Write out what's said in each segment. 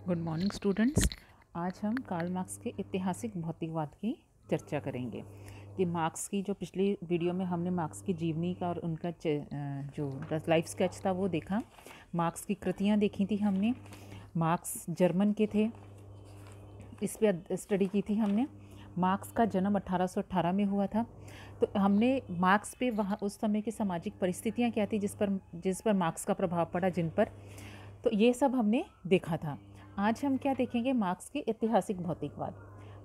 Good morning students. आज हम Karl Marx के ऐतिहासिक भौतिकवाद की चर्चा करेंगे कि मार्क्स की जो पिछली वीडियो में हमने मार्क्स की जीवनी का और उनका जो लाइफ स्केच था वो देखा। मार्क्स की कृतियाँ देखी थी हमने। मार्क्स जर्मन के थे, इस पर स्टडी की थी हमने। मार्क्स का जन्म 1818 में हुआ था। तो हमने मार्क्स पे वहाँ उस समय की सामाजिक परिस्थितियाँ क्या थी जिस पर मार्क्स का प्रभाव पड़ा, जिन पर, तो ये सब हमने देखा था। आज हम क्या देखेंगे? मार्क्स की ऐतिहासिक भौतिकवाद।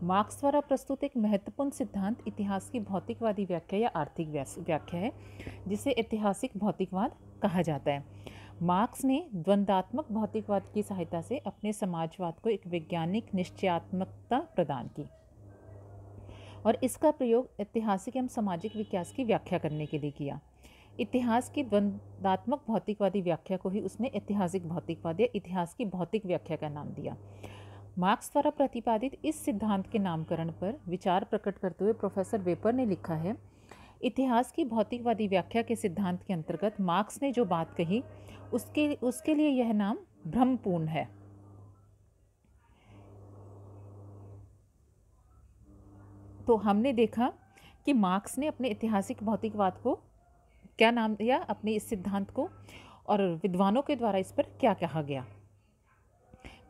मार्क्स द्वारा प्रस्तुत एक महत्वपूर्ण सिद्धांत इतिहास की भौतिकवादी व्याख्या या आर्थिक व्याख्या है, जिसे ऐतिहासिक भौतिकवाद कहा जाता है। मार्क्स ने द्वंद्वात्मक भौतिकवाद की सहायता से अपने समाजवाद को एक वैज्ञानिक निश्चयात्मकता प्रदान की और इसका प्रयोग ऐतिहासिक एवं सामाजिक विकास की व्याख्या करने के लिए किया। इतिहास की द्वंद्वात्मक भौतिकवादी व्याख्या को ही उसने ऐतिहासिक भौतिकवाद या इतिहास की भौतिक व्याख्या का नाम दिया। मार्क्स द्वारा प्रतिपादित इस सिद्धांत के नामकरण पर विचार प्रकट करते हुए प्रोफेसर वेपर ने लिखा है, इतिहास की भौतिकवादी व्याख्या के सिद्धांत के अंतर्गत मार्क्स ने जो बात कही उसके लिए यह नाम भ्रमपूर्ण है। तो हमने देखा कि मार्क्स ने अपने ऐतिहासिक भौतिकवाद को क्या नाम दिया, अपने इस सिद्धांत को, और विद्वानों के द्वारा इस पर क्या कहा गया।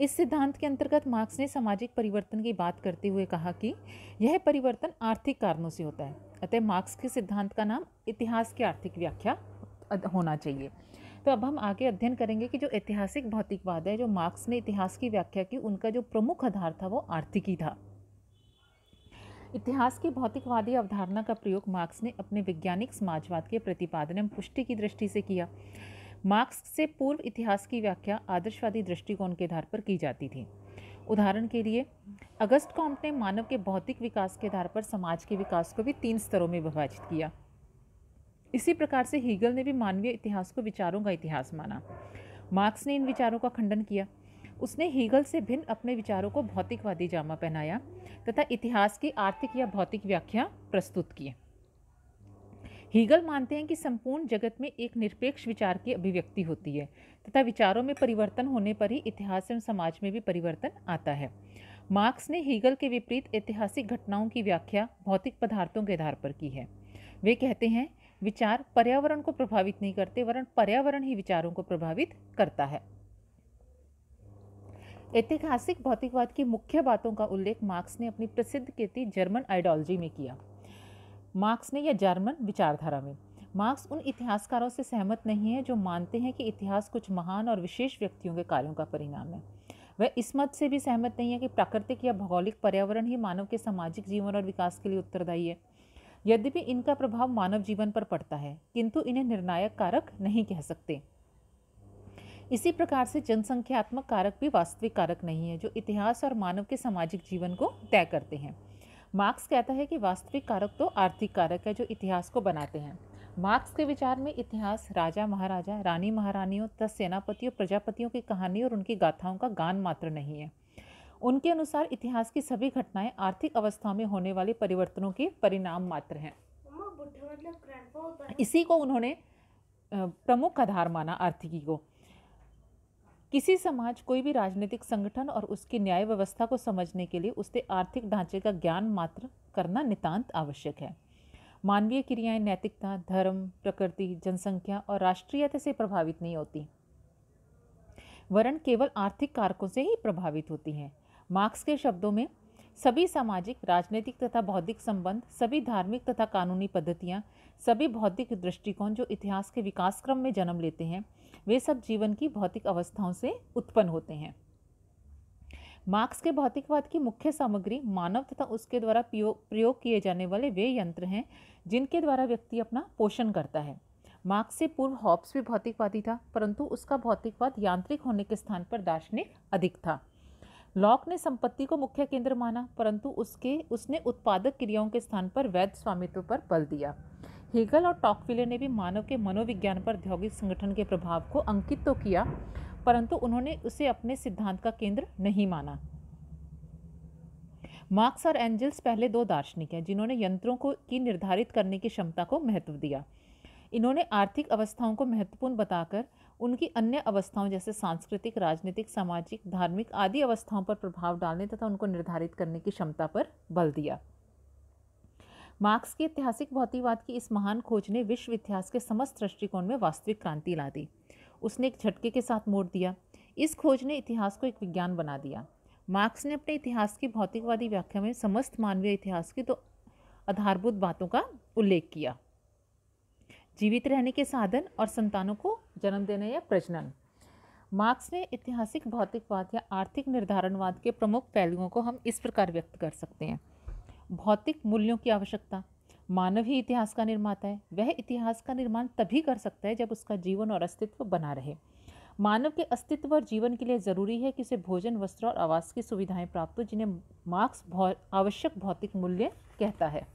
इस सिद्धांत के अंतर्गत मार्क्स ने सामाजिक परिवर्तन की बात करते हुए कहा कि यह परिवर्तन आर्थिक कारणों से होता है। अतः मार्क्स के सिद्धांत का नाम इतिहास की आर्थिक व्याख्या होना चाहिए। तो अब हम आगे अध्ययन करेंगे कि जो ऐतिहासिक भौतिकवाद है, जो मार्क्स ने इतिहास की व्याख्या की, उनका जो प्रमुख आधार था वो आर्थिक ही था। इतिहास की भौतिकवादी अवधारणा का प्रयोग मार्क्स ने अपने वैज्ञानिक समाजवाद के प्रतिपादन एवं पुष्टि की दृष्टि से किया। मार्क्स से पूर्व इतिहास की व्याख्या आदर्शवादी दृष्टिकोण के आधार पर की जाती थी। उदाहरण के लिए अगस्ट कॉम्ट ने मानव के भौतिक विकास के आधार पर समाज के विकास को भी 3 स्तरों में विभाजित किया। इसी प्रकार से हीगल ने भी मानवीय इतिहास को विचारों का इतिहास माना। मार्क्स ने इन विचारों का खंडन किया। उसने हीगल से भिन्न अपने विचारों को भौतिकवादी जामा पहनाया तथा इतिहास की आर्थिक या भौतिक व्याख्या प्रस्तुत की। हीगल मानते हैं कि संपूर्ण जगत में एक निरपेक्ष विचार की अभिव्यक्ति होती है तथा विचारों में परिवर्तन होने पर ही इतिहास एवं समाज में भी परिवर्तन आता है। मार्क्स ने हीगल के विपरीत ऐतिहासिक घटनाओं की व्याख्या भौतिक पदार्थों के आधार पर की है। वे कहते हैं विचार पर्यावरण को प्रभावित नहीं करते, वरन पर्यावरण ही विचारों को प्रभावित करता है। ऐतिहासिक भौतिकवाद की मुख्य बातों का उल्लेख मार्क्स ने अपनी प्रसिद्ध कृति जर्मन आइडियोलॉजी में किया। मार्क्स ने या जर्मन विचारधारा में मार्क्स उन इतिहासकारों से सहमत नहीं है जो मानते हैं कि इतिहास कुछ महान और विशेष व्यक्तियों के कार्यों का परिणाम है। वह इस मत से भी सहमत नहीं है कि प्राकृतिक या भौगोलिक पर्यावरण ही मानव के सामाजिक जीवन और विकास के लिए उत्तरदायी है। यद्यपि इनका प्रभाव मानव जीवन पर पड़ता है, किंतु इन्हें निर्णायक कारक नहीं कह सकते। इसी प्रकार से जनसंख्यात्मक कारक भी वास्तविक कारक नहीं है जो इतिहास और मानव के सामाजिक जीवन को तय करते हैं। मार्क्स कहता है कि वास्तविक कारक तो आर्थिक कारक है जो इतिहास को बनाते हैं। मार्क्स के विचार में इतिहास राजा महाराजा, रानी महारानियों तथा सेनापतियों प्रजापतियों की कहानी और उनकी गाथाओं का गान मात्र नहीं है। उनके अनुसार इतिहास की सभी घटनाएं आर्थिक अवस्था में होने वाले परिवर्तनों के परिणाम मात्र हैं। इसी को उन्होंने प्रमुख आधार माना आर्थिकी को। किसी समाज, कोई भी राजनीतिक संगठन और उसकी न्याय व्यवस्था को समझने के लिए उसके आर्थिक ढांचे का ज्ञान मात्र करना नितांत आवश्यक है। मानवीय क्रियाएं नैतिकता, धर्म, प्रकृति, जनसंख्या और राष्ट्रीयता से प्रभावित नहीं होती, वरन केवल आर्थिक कारकों से ही प्रभावित होती हैं। मार्क्स के शब्दों में सभी सामाजिक, राजनीतिक तथा बौद्धिक संबंध, सभी धार्मिक तथा कानूनी पद्धतियां, सभी बौद्धिक दृष्टिकोण जो इतिहास के विकास क्रम में जन्म लेते हैं, वे सब जीवन की भौतिक अवस्थाओं से उत्पन्न होते हैं। मार्क्स के भौतिकवाद की मुख्य सामग्री मानव तथा उसके द्वारा प्रयोग किए जाने वाले वे यंत्र हैं जिनके द्वारा व्यक्ति अपना पोषण करता है। मार्क्स से पूर्व हॉब्स भी भौतिकवादी था, परंतु उसका भौतिकवाद यांत्रिक होने के स्थान पर दार्शनिक अधिक था। लॉक ने संपत्ति को मुख्य केंद्र माना, परंतु उसने उत्पादक क्रियाओं के स्थान पर वैध स्वामित्व पर बल दिया। हीगल और टॉकविले ने भी मानव के मनोविज्ञान पर औद्योगिक संगठन के प्रभाव को अंकित तो किया, परंतु उन्होंने उसे अपने सिद्धांत का केंद्र नहीं माना। मार्क्स और एंजल्स पहले 2 दार्शनिक हैं जिन्होंने यंत्रों की निर्धारित करने की क्षमता को महत्व दिया। इन्होंने आर्थिक अवस्थाओं को महत्वपूर्ण बताकर उनकी अन्य अवस्थाओं जैसे सांस्कृतिक, राजनीतिक, सामाजिक, धार्मिक आदि अवस्थाओं पर प्रभाव डालने तथा उनको निर्धारित करने की क्षमता पर बल दिया। मार्क्स की ऐतिहासिक भौतिकवाद की इस महान खोज ने विश्व इतिहास के समस्त दृष्टिकोण में वास्तविक क्रांति ला दी। उसने एक झटके के साथ मोड़ दिया। इस खोज ने इतिहास को एक विज्ञान बना दिया। मार्क्स ने अपने इतिहास की भौतिकवादी व्याख्या में समस्त मानवीय इतिहास की दो आधारभूत बातों का उल्लेख किया: जीवित रहने के साधन और संतानों को जन्म देने या प्रजनन। मार्क्स ने ऐतिहासिक भौतिकवाद या आर्थिक निर्धारणवाद के प्रमुख पहलुओं को हम इस प्रकार व्यक्त कर सकते हैं: भौतिक मूल्यों की आवश्यकता। मानव ही इतिहास का निर्माता है। वह इतिहास का निर्माण तभी कर सकता है जब उसका जीवन और अस्तित्व बना रहे। मानव के अस्तित्व और जीवन के लिए ज़रूरी है कि उसे भोजन, वस्त्र और आवास की सुविधाएं प्राप्त हो, जिन्हें मार्क्स आवश्यक भौतिक मूल्य कहता है।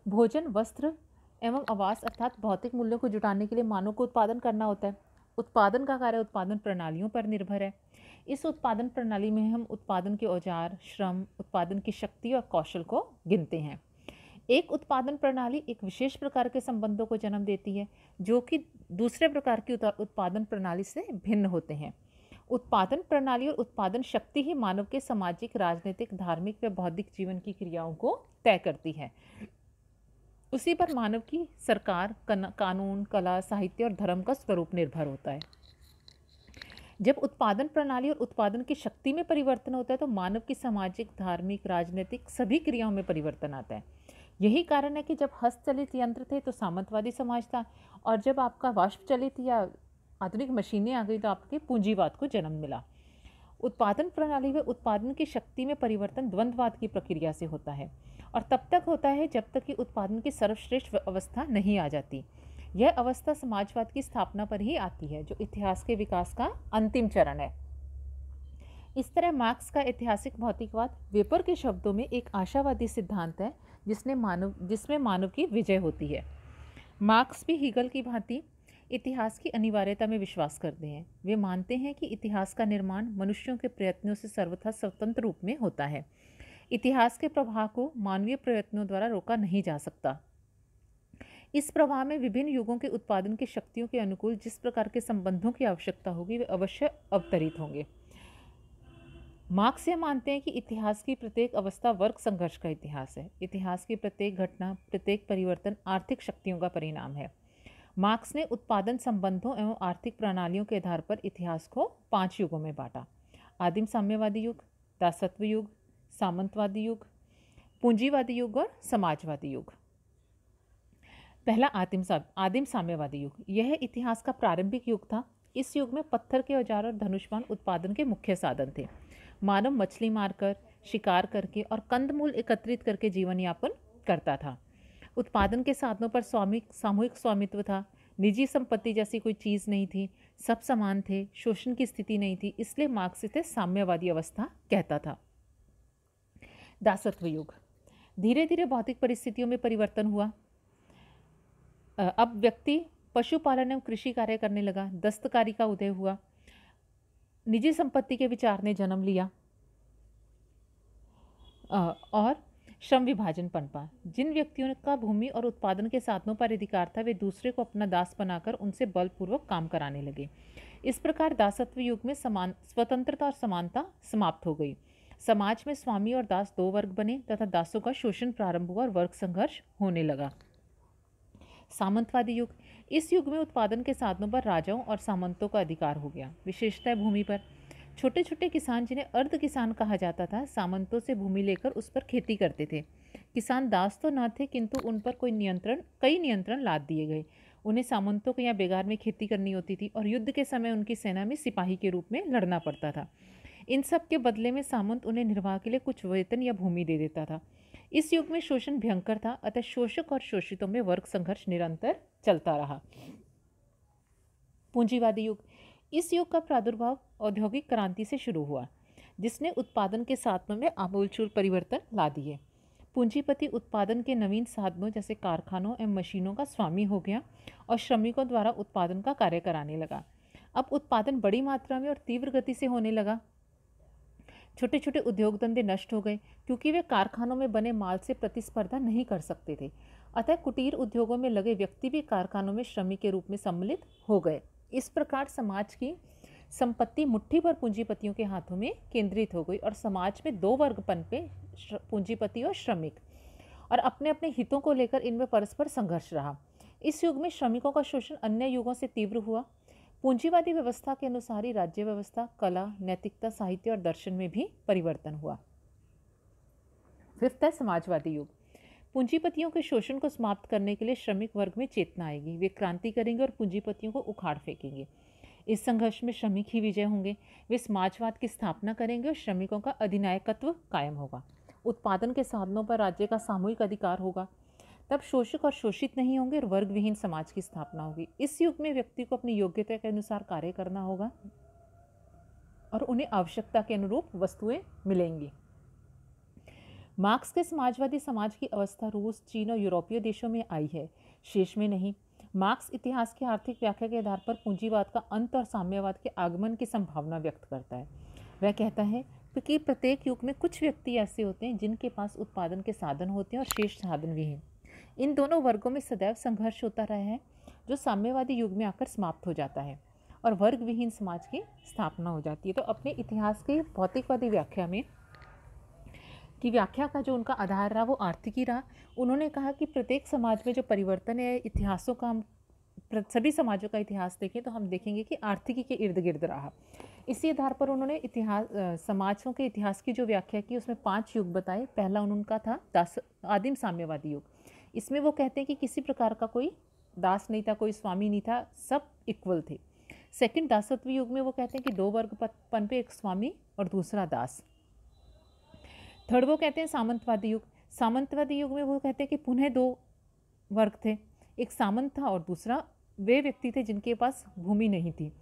भोजन, वस्त्र एवं आवास अर्थात भौतिक मूल्यों को जुटाने के लिए मानव को उत्पादन करना होता है। उत्पादन का कार्य उत्पादन प्रणालियों पर निर्भर है। इस उत्पादन प्रणाली में हम उत्पादन के औजार, श्रम, उत्पादन की शक्ति और कौशल को गिनते हैं। एक उत्पादन प्रणाली एक विशेष प्रकार के संबंधों को जन्म देती है जो कि दूसरे प्रकार की उत्पादन प्रणाली से भिन्न होते हैं। उत्पादन प्रणाली और उत्पादन शक्ति ही मानव के सामाजिक, राजनीतिक, धार्मिक व बौद्धिक जीवन की क्रियाओं को तय करती है। उसी पर मानव की सरकार, कानून, कला, साहित्य और धर्म का स्वरूप निर्भर होता है। जब उत्पादन प्रणाली और उत्पादन की शक्ति में परिवर्तन होता है तो मानव की सामाजिक, धार्मिक, राजनीतिक सभी क्रियाओं में परिवर्तन आता है। यही कारण है कि जब हस्तचलित यंत्र थे तो सामंतवादी समाज था, और जब आपका वाष्प चलित या आधुनिक मशीनें आ गई तो आपके पूंजीवाद को जन्म मिला। उत्पादन प्रणाली व उत्पादन की शक्ति में परिवर्तन द्वंद्ववाद की प्रक्रिया से होता है, और तब तक होता है जब तक कि उत्पादन की सर्वश्रेष्ठ अवस्था नहीं आ जाती। यह अवस्था समाजवाद की स्थापना पर ही आती है, जो इतिहास के विकास का अंतिम चरण है। इस तरह मार्क्स का ऐतिहासिक भौतिकवाद वेपर के शब्दों में एक आशावादी सिद्धांत है जिसमें मानव की विजय होती है। मार्क्स भी हीगल की भांति इतिहास की अनिवार्यता में विश्वास करते हैं। वे मानते हैं कि इतिहास का निर्माण मनुष्यों के प्रयत्नों से सर्वथा स्वतंत्र रूप में होता है। इतिहास के प्रवाह को मानवीय प्रयत्नों द्वारा रोका नहीं जा सकता। इस प्रवाह में विभिन्न युगों के उत्पादन की शक्तियों के अनुकूल जिस प्रकार के संबंधों की आवश्यकता होगी वे अवश्य अवतरित होंगे। मार्क्स ये मानते हैं कि इतिहास की प्रत्येक अवस्था वर्ग संघर्ष का इतिहास है। इतिहास की प्रत्येक घटना, प्रत्येक परिवर्तन आर्थिक शक्तियों का परिणाम है। मार्क्स ने उत्पादन संबंधों एवं आर्थिक प्रणालियों के आधार पर इतिहास को 5 युगों में बांटा: आदिम साम्यवादी युग, दासत्व युग, सामंतवादी युग, पूंजीवादी युग और समाजवादी युग। पहला आदिम साम्यवादी युग। यह इतिहास का प्रारंभिक युग था। इस युग में पत्थर के औजार और धनुष्मान उत्पादन के मुख्य साधन थे। मानव मछली मारकर, शिकार करके और कंदमूल एकत्रित करके जीवन यापन करता था। उत्पादन के साधनों पर सामूहिक स्वामित्व था। निजी संपत्ति जैसी कोई चीज़ नहीं थी। सब समान थे। शोषण की स्थिति नहीं थी। इसलिए मार्क्स इसे साम्यवादी अवस्था कहता था। दासत्व युग। धीरे धीरे भौतिक परिस्थितियों में परिवर्तन हुआ। अब व्यक्ति पशुपालन एवं कृषि कार्य करने लगा। दस्तकारी का उदय हुआ। निजी संपत्ति के विचार ने जन्म लिया और श्रम विभाजन पनपा। जिन व्यक्तियों का भूमि और उत्पादन के साधनों पर अधिकार था वे दूसरे को अपना दास बनाकर उनसे बलपूर्वक काम कराने लगे। इस प्रकार दासत्व युग में स्वतंत्रता और समानता समाप्त हो गई। समाज में स्वामी और दास 2 वर्ग बने तथा दासों का शोषण प्रारंभ हुआ और वर्ग संघर्ष होने लगा। सामंतवादी युग। इस युग में उत्पादन के साधनों पर राजाओं और सामंतों का अधिकार हो गया, विशेषतः भूमि पर। छोटे छोटे किसान, जिन्हें अर्ध किसान कहा जाता था, सामंतों से भूमि लेकर उस पर खेती करते थे। किसान दास तो न थे, किंतु उन पर कई नियंत्रण लाद दिए गए। उन्हें सामंतों के यहाँ बेगार में खेती करनी होती थी और युद्ध के समय उनकी सेना में सिपाही के रूप में लड़ना पड़ता था। इन सब के बदले में सामंत उन्हें निर्वाह के लिए कुछ वेतन या भूमि दे देता था। इस युग में शोषण भयंकर था, अतः शोषक और शोषितों में वर्ग संघर्ष निरंतर चलता रहा। पूंजीवादी युग। इस युग का प्रादुर्भाव औद्योगिक क्रांति से शुरू हुआ, जिसने उत्पादन के साधनों में आमूलचूल परिवर्तन ला दिए। पूंजीपति उत्पादन के नवीन साधनों जैसे कारखानों एवं मशीनों का स्वामी हो गया और श्रमिकों द्वारा उत्पादन का कार्य कराने लगा। अब उत्पादन बड़ी मात्रा में और तीव्र गति से होने लगा। छोटे छोटे उद्योग धंधे नष्ट हो गए क्योंकि वे कारखानों में बने माल से प्रतिस्पर्धा नहीं कर सकते थे। अतः कुटीर उद्योगों में लगे व्यक्ति भी कारखानों में श्रमिक के रूप में सम्मिलित हो गए। इस प्रकार समाज की संपत्ति मुट्ठी भर पूंजीपतियों के हाथों में केंद्रित हो गई और समाज में दो वर्ग पनपे, पूंजीपति और श्रमिक, और अपने अपने हितों को लेकर इनमें परस्पर संघर्ष रहा। इस युग में श्रमिकों का शोषण अन्य युगों से तीव्र हुआ। पूंजीवादी व्यवस्था के अनुसार ही राज्य व्यवस्था, कला, नैतिकता, साहित्य और दर्शन में भी परिवर्तन हुआ। फिफ्थ है समाजवादी युग। पूंजीपतियों के शोषण को समाप्त करने के लिए श्रमिक वर्ग में चेतना आएगी। वे क्रांति करेंगे और पूंजीपतियों को उखाड़ फेंकेंगे। इस संघर्ष में श्रमिक ही विजय होंगे। वे समाजवाद की स्थापना करेंगे और श्रमिकों का अधिनायकत्व कायम होगा। उत्पादन के साधनों पर राज्य का सामूहिक अधिकार होगा। तब शोषक और शोषित नहीं होंगे और वर्ग विहीन समाज की स्थापना होगी। इस युग में व्यक्ति को अपनी योग्यता के अनुसार कार्य करना होगा और उन्हें आवश्यकता के अनुरूप वस्तुएं मिलेंगी। मार्क्स के समाजवादी समाज की अवस्था रूस, चीन और यूरोपीय देशों में आई है, शेष में नहीं। मार्क्स इतिहास की आर्थिक व्याख्या के आधार पर पूंजीवाद का अंत और साम्यवाद के आगमन की संभावना व्यक्त करता है। वह कहता है कि प्रत्येक युग में कुछ व्यक्ति ऐसे होते हैं जिनके पास उत्पादन के साधन होते हैं और शेष साधन विहीन। इन दोनों वर्गों में सदैव संघर्ष होता रहा है, जो साम्यवादी युग में आकर समाप्त हो जाता है और वर्ग विहीन समाज की स्थापना हो जाती है। तो अपने इतिहास की भौतिकवादी व्याख्या में की व्याख्या का जो उनका आधार रहा वो आर्थिक ही रहा। उन्होंने कहा कि प्रत्येक समाज में जो परिवर्तन है, इतिहासों का हम सभी समाजों का इतिहास देखें तो हम देखेंगे कि आर्थिकी के इर्द गिर्द रहा। इसी आधार पर उन्होंने इतिहास समाजों के इतिहास की जो व्याख्या की उसमें 5 युग बताए। पहला उनका था आदिम साम्यवादी युग। इसमें वो कहते हैं कि किसी प्रकार का कोई दास नहीं था, कोई स्वामी नहीं था, सब इक्वल थे। सेकंड दासत्व युग में वो कहते हैं कि 2 वर्ग पनपे, एक स्वामी और दूसरा दास। थर्ड वो कहते हैं सामंतवादी युग। सामंतवादी युग में वो कहते हैं कि पुनः 2 वर्ग थे, एक सामंत था और दूसरा वे व्यक्ति थे जिनके पास भूमि नहीं थी।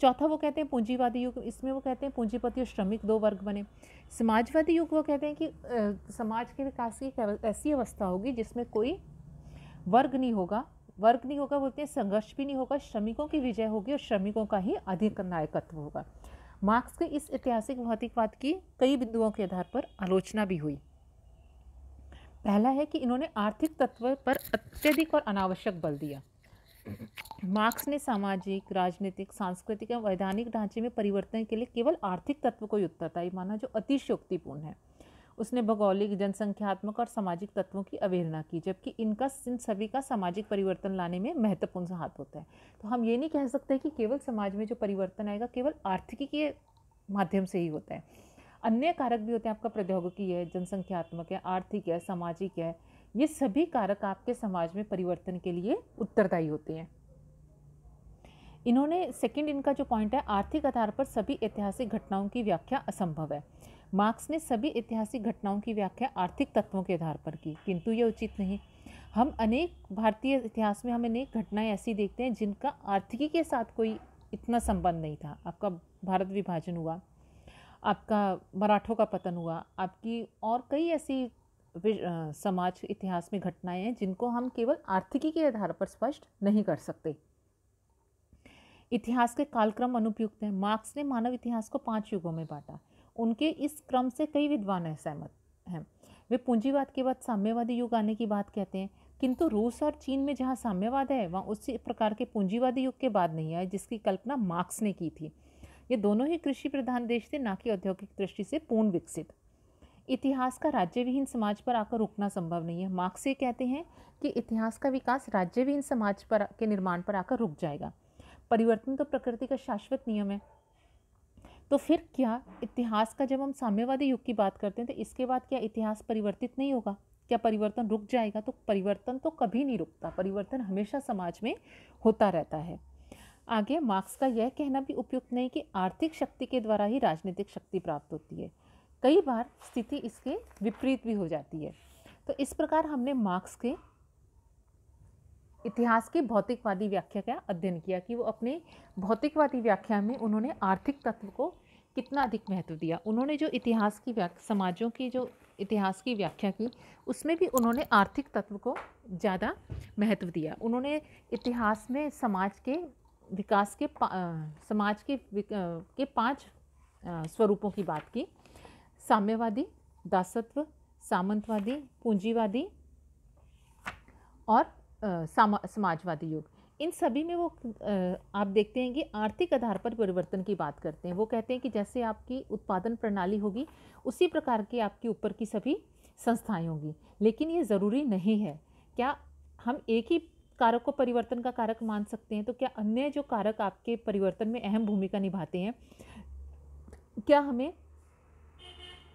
चौथा वो कहते हैं पूंजीवादी युग। इसमें वो कहते हैं पूंजीपति और श्रमिक 2 वर्ग बने। समाजवादी युग वो कहते हैं कि समाज के विकास की एक ऐसी अवस्था होगी जिसमें कोई वर्ग नहीं होगा बोलते हैं, संघर्ष भी नहीं होगा, श्रमिकों की विजय होगी और श्रमिकों का ही अधिनायकत्व होगा। मार्क्स के इस ऐतिहासिक भौतिकवाद की कई बिंदुओं के आधार पर आलोचना भी हुई। पहला है कि इन्होंने आर्थिक तत्व पर अत्यधिक और अनावश्यक बल दिया। मार्क्स ने सामाजिक, राजनीतिक, सांस्कृतिक एवं वैधानिक ढांचे में परिवर्तन के लिए केवल आर्थिक तत्व को उत्तरदायी माना, जो अतिशयोक्तिपूर्ण है। उसने भौगोलिक, जनसंख्यात्मक और सामाजिक तत्वों की अवहेलना की, जबकि इन सभी का सामाजिक परिवर्तन लाने में महत्वपूर्ण हाथ होता है। तो हम ये नहीं कह सकते कि केवल समाज में जो परिवर्तन आएगा केवल आर्थिकी के माध्यम से ही होता है। अन्य कारक भी होते हैं, आपका प्रौद्योगिकी है, जनसंख्यात्मक है, आर्थिक है, सामाजिक है। ये सभी कारक आपके समाज में परिवर्तन के लिए उत्तरदायी होते हैं। इन्होंने सेकंड इनका जो पॉइंट है, आर्थिक आधार पर सभी ऐतिहासिक घटनाओं की व्याख्या असंभव है। मार्क्स ने सभी ऐतिहासिक घटनाओं की व्याख्या आर्थिक तत्वों के आधार पर की, किंतु यह उचित नहीं। हम अनेक भारतीय इतिहास में हम अनेक घटनाएं ऐसी देखते हैं जिनका आर्थिकी के साथ कोई इतना संबंध नहीं था। आपका भारत विभाजन हुआ, आपका मराठों का पतन हुआ, आपकी और कई ऐसी समाज इतिहास में घटनाएं हैं जिनको हम केवल आर्थिकी के आधार पर स्पष्ट नहीं कर सकते। इतिहास के कालक्रम अनुपयुक्त हैं। मार्क्स ने मानव इतिहास को 5 युगों में बांटा। उनके इस क्रम से कई विद्वान सहमत हैं। वे पूंजीवाद के बाद साम्यवादी युग आने की बात कहते हैं, किंतु रूस और चीन में जहाँ साम्यवाद है वहाँ उसी प्रकार के पूंजीवादी युग के बाद नहीं आए जिसकी कल्पना मार्क्स ने की थी। ये दोनों ही कृषि प्रधान देश थे, ना कि औद्योगिक दृष्टि से पूर्ण विकसित। इतिहास का राज्यविहीन समाज पर आकर रुकना संभव नहीं है। मार्क्स ये कहते हैं कि इतिहास का विकास राज्यविहीन समाज पर के निर्माण पर आकर रुक जाएगा। परिवर्तन तो प्रकृति का शाश्वत नियम है। तो फिर क्या इतिहास का, जब हम साम्यवादी युग की बात करते हैं तो इसके बाद क्या इतिहास परिवर्तित नहीं होगा? क्या परिवर्तन रुक जाएगा? तो परिवर्तन तो कभी नहीं रुकता, परिवर्तन हमेशा समाज में होता रहता है। आगे मार्क्स का यह कहना भी उपयुक्त नहीं कि आर्थिक शक्ति के द्वारा ही राजनीतिक शक्ति प्राप्त होती है। कई बार स्थिति इसके विपरीत भी हो जाती है। तो इस प्रकार हमने मार्क्स के इतिहास की भौतिकवादी व्याख्या का अध्ययन किया कि वो अपने भौतिकवादी व्याख्या में उन्होंने आर्थिक तत्व को कितना अधिक महत्व दिया। उन्होंने जो इतिहास की समाजों की जो इतिहास की व्याख्या की उसमें भी उन्होंने आर्थिक तत्व को ज़्यादा महत्व दिया। उन्होंने इतिहास में समाज के विकास के समाज के 5 स्वरूपों की बात की: साम्यवादी, दासत्व, सामंतवादी, पूंजीवादी और समाजवादी युग, इन सभी में वो आप देखते हैं कि आर्थिक आधार पर परिवर्तन की बात करते हैं। वो कहते हैं कि जैसे आपकी उत्पादन प्रणाली होगी उसी प्रकार की आपके ऊपर की सभी संस्थाएं होंगी। लेकिन ये ज़रूरी नहीं है। क्या हम एक ही कारक को परिवर्तन का कारक मान सकते हैं? तो क्या अन्य जो कारक आपके परिवर्तन में अहम भूमिका निभाते हैं, क्या हमें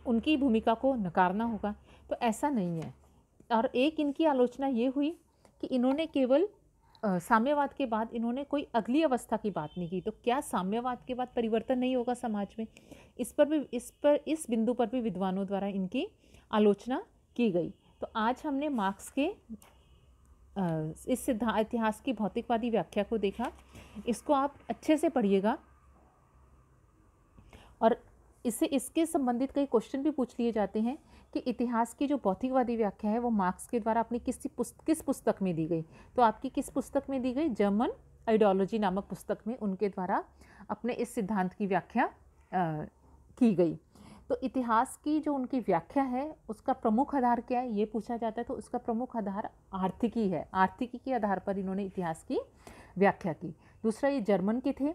उनकी भूमिका को नकारना होगा? तो ऐसा नहीं है। और एक इनकी आलोचना ये हुई कि इन्होंने केवल साम्यवाद के बाद इन्होंने कोई अगली अवस्था की बात नहीं की। तो क्या साम्यवाद के बाद परिवर्तन नहीं होगा समाज में? इस बिंदु पर भी विद्वानों द्वारा इनकी आलोचना की गई। तो आज हमने मार्क्स के इस इतिहास की भौतिकवादी व्याख्या को देखा। इसको आप अच्छे से पढ़िएगा और इसके संबंधित कई क्वेश्चन भी पूछ लिए जाते हैं कि इतिहास की जो भौतिकवादी व्याख्या है वो मार्क्स के द्वारा अपनी किस पुस्तक में दी गई। तो आपकी किस पुस्तक में दी गई? जर्मन आइडियोलॉजी नामक पुस्तक में उनके द्वारा अपने इस सिद्धांत की व्याख्या की गई। तो इतिहास की जो उनकी व्याख्या है उसका प्रमुख आधार क्या है, ये पूछा जाता है। तो उसका प्रमुख आधार आर्थिकी है। आर्थिकी के आधार पर इन्होंने इतिहास की व्याख्या की। दूसरा, ये जर्मन के थे,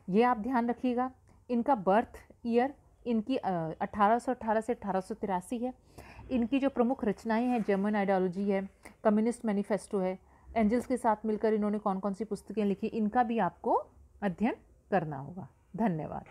ये आप ध्यान रखिएगा। इनका बर्थ ईयर इनकी 1818 से 1883 है। इनकी जो प्रमुख रचनाएं हैं, जर्मन आइडियोलॉजी है, कम्युनिस्ट मैनिफेस्टो है, एंजल्स के साथ मिलकर इन्होंने कौन कौन सी पुस्तकें लिखी, इनका भी आपको अध्ययन करना होगा। धन्यवाद।